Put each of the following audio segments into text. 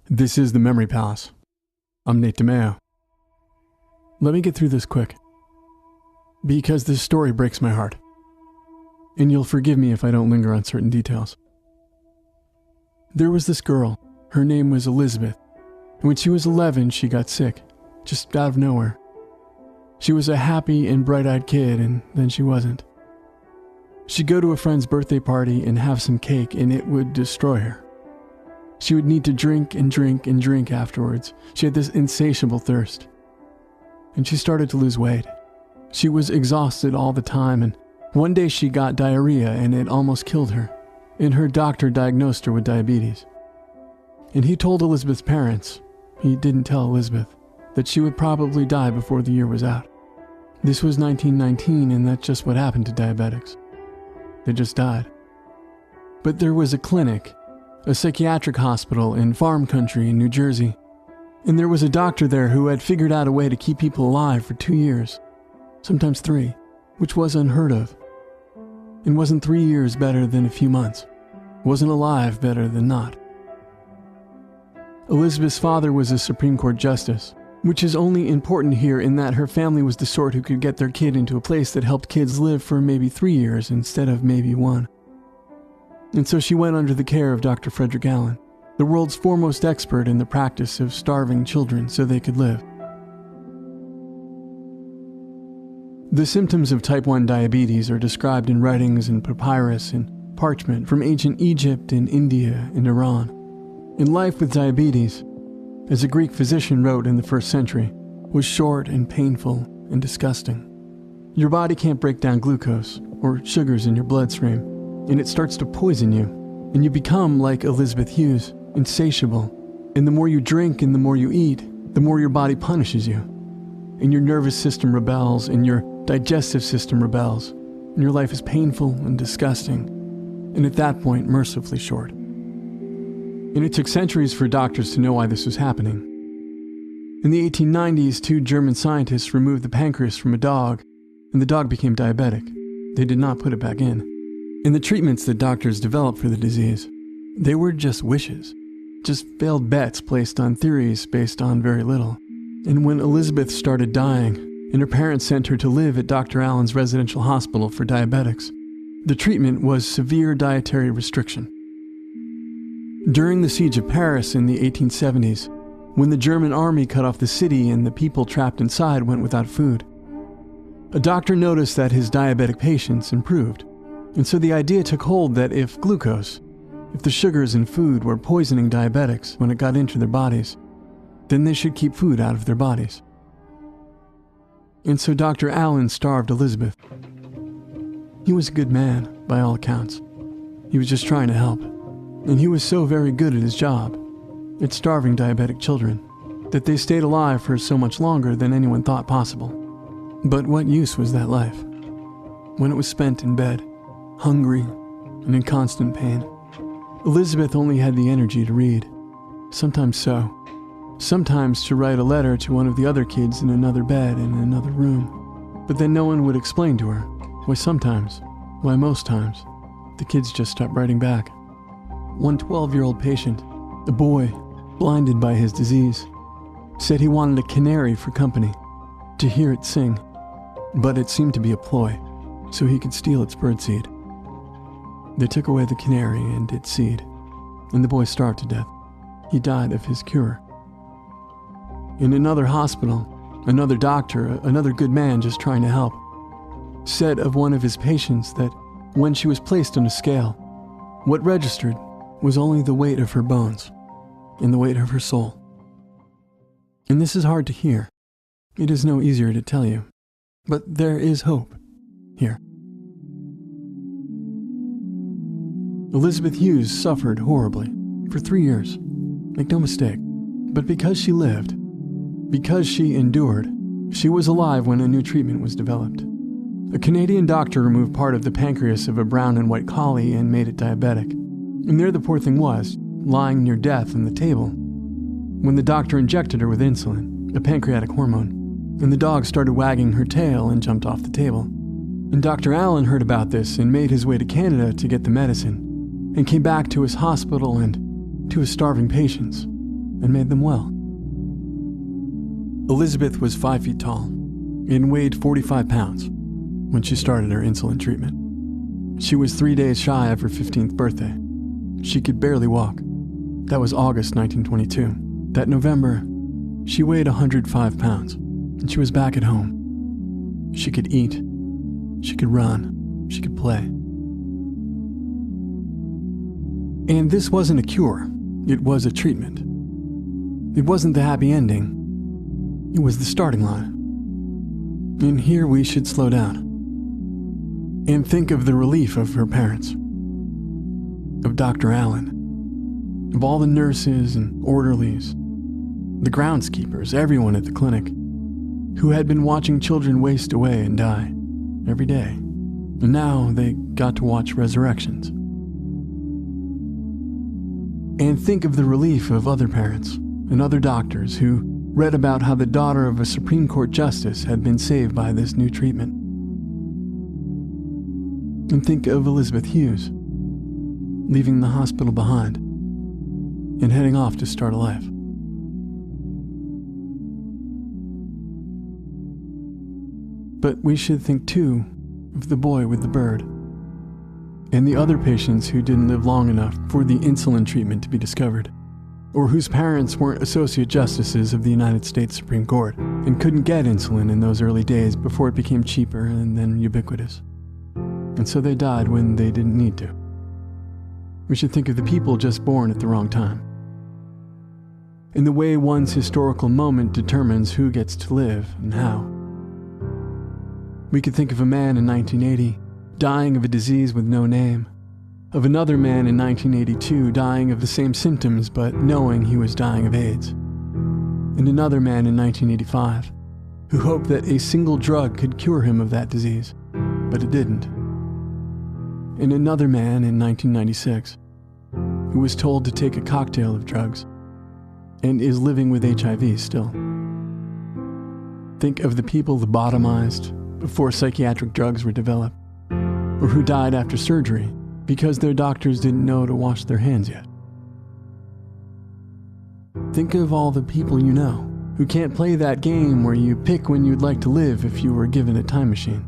This is the Memory Palace. I'm Nate DiMeo. Let me get through this quick, because this story breaks my heart, and you'll forgive me if I don't linger on certain details. There was this girl. Her name was Elizabeth. And when she was 11, she got sick, just out of nowhere. She was a happy and bright-eyed kid, and then she wasn't. She'd go to a friend's birthday party and have some cake, and it would destroy her. She would need to drink and drink and drink afterwards. She had this insatiable thirst. And she started to lose weight. She was exhausted all the time, and one day she got diarrhea and it almost killed her. And her doctor diagnosed her with diabetes. And he told Elizabeth's parents, he didn't tell Elizabeth, that she would probably die before the year was out. This was 1919, and that's just what happened to diabetics. They just died. But there was a clinic, a psychiatric hospital in farm country in New Jersey. And there was a doctor there who had figured out a way to keep people alive for 2 years, sometimes 3, which was unheard of. And wasn't 3 years better than a few months? Wasn't alive better than not? Elizabeth's father was a Supreme Court justice, which is only important here in that her family was the sort who could get their kid into a place that helped kids live for maybe 3 years instead of maybe 1. And so she went under the care of Dr. Frederick Allen, the world's foremost expert in the practice of starving children so they could live. The symptoms of type 1 diabetes are described in writings and papyrus and parchment from ancient Egypt and India and Iran. And life with diabetes, as a Greek physician wrote in the 1st century, was short and painful and disgusting. Your body can't break down glucose or sugars in your bloodstream, and it starts to poison you, and you become like Elizabeth Hughes, insatiable. And the more you drink and the more you eat, the more your body punishes you. And your nervous system rebels, and your digestive system rebels, and your life is painful and disgusting, and at that point, mercifully short. And it took centuries for doctors to know why this was happening. In the 1890s, 2 German scientists removed the pancreas from a dog, and the dog became diabetic. They did not put it back in. And the treatments that doctors developed for the disease, they were just wishes, just failed bets placed on theories based on very little. And when Elizabeth started dying, and her parents sent her to live at Dr. Allen's residential hospital for diabetics, the treatment was severe dietary restriction. During the siege of Paris in the 1870s, when the German army cut off the city and the people trapped inside went without food, a doctor noticed that his diabetic patients improved. And so the idea took hold that if the sugars in food were poisoning diabetics when it got into their bodies, then they should keep food out of their bodies. And so Dr. Allen starved Elizabeth. He was a good man, by all accounts. He was just trying to help. And he was so very good at his job, at starving diabetic children, that they stayed alive for so much longer than anyone thought possible. But what use was that life, when it was spent in bed, hungry and in constant pain? Elizabeth only had the energy to read, sometimes sew, sometimes to write a letter to one of the other kids in another bed in another room. But then no one would explain to her why sometimes, why most times, the kids just stopped writing back. One 12-year-old patient, a boy blinded by his disease, said he wanted a canary for company, to hear it sing, but it seemed to be a ploy, so he could steal its birdseed. They took away the canary and its seed, and the boy starved to death. He died of his cure. In another hospital, another doctor, another good man just trying to help, said of one of his patients that when she was placed on a scale, what registered was only the weight of her bones and the weight of her soul. And this is hard to hear. It is no easier to tell you, but there is hope here. Elizabeth Hughes suffered horribly for 3 years, make no mistake, but because she lived, because she endured, she was alive when a new treatment was developed. A Canadian doctor removed part of the pancreas of a brown and white collie and made it diabetic. And there the poor thing was, lying near death on the table, when the doctor injected her with insulin, a pancreatic hormone, and the dog started wagging her tail and jumped off the table. And Dr. Allen heard about this and made his way to Canada to get the medicine, and came back to his hospital and to his starving patients. and made them well. Elizabeth was 5 feet tall and weighed 45 pounds when she started her insulin treatment. She was 3 days shy of her 15th birthday. She could barely walk. That was August 1922. That November, she weighed 105 pounds, and she was back at home. She could eat, she could run, she could play. And this wasn't a cure, it was a treatment. It wasn't the happy ending, it was the starting line. And here we should slow down and think of the relief of her parents, of Dr. Allen, of all the nurses and orderlies, the groundskeepers, everyone at the clinic, who had been watching children waste away and die every day. And now they got to watch resurrections. And think of the relief of other parents and other doctors who read about how the daughter of a Supreme Court justice had been saved by this new treatment. And think of Elizabeth Hughes, leaving the hospital behind and heading off to start a life. But we should think too of the boy with the bird and the other patients who didn't live long enough for the insulin treatment to be discovered, or whose parents weren't associate justices of the United States Supreme Court and couldn't get insulin in those early days before it became cheaper and then ubiquitous. And so they died when they didn't need to. We should think of the people just born at the wrong time. In the way one's historical moment determines who gets to live and how. We could think of a man in 1980 dying of a disease with no name, of another man in 1982 dying of the same symptoms but knowing he was dying of AIDS, and another man in 1985 who hoped that a single drug could cure him of that disease, but it didn't, and another man in 1996 who was told to take a cocktail of drugs and is living with HIV still. Think of the people lobotomized before psychiatric drugs were developed, or who died after surgery because their doctors didn't know to wash their hands yet. Think of all the people you know who can't play that game where you pick when you'd like to live if you were given a time machine,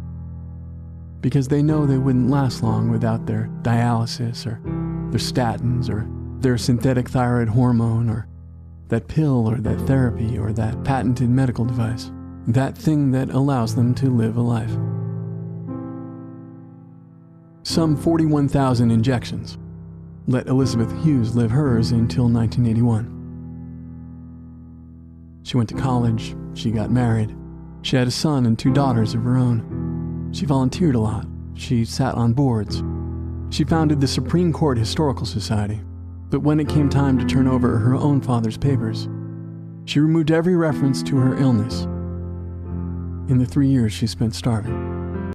because they know they wouldn't last long without their dialysis or their statins or their synthetic thyroid hormone or that pill or that therapy or that patented medical device, that thing that allows them to live a life. Some 41,000 injections let Elizabeth Hughes live hers until 1981. She went to college, she got married, she had a son and 2 daughters of her own. She volunteered a lot, she sat on boards. She founded the Supreme Court Historical Society, but when it came time to turn over her own father's papers, she removed every reference to her illness in the 3 years she spent starving.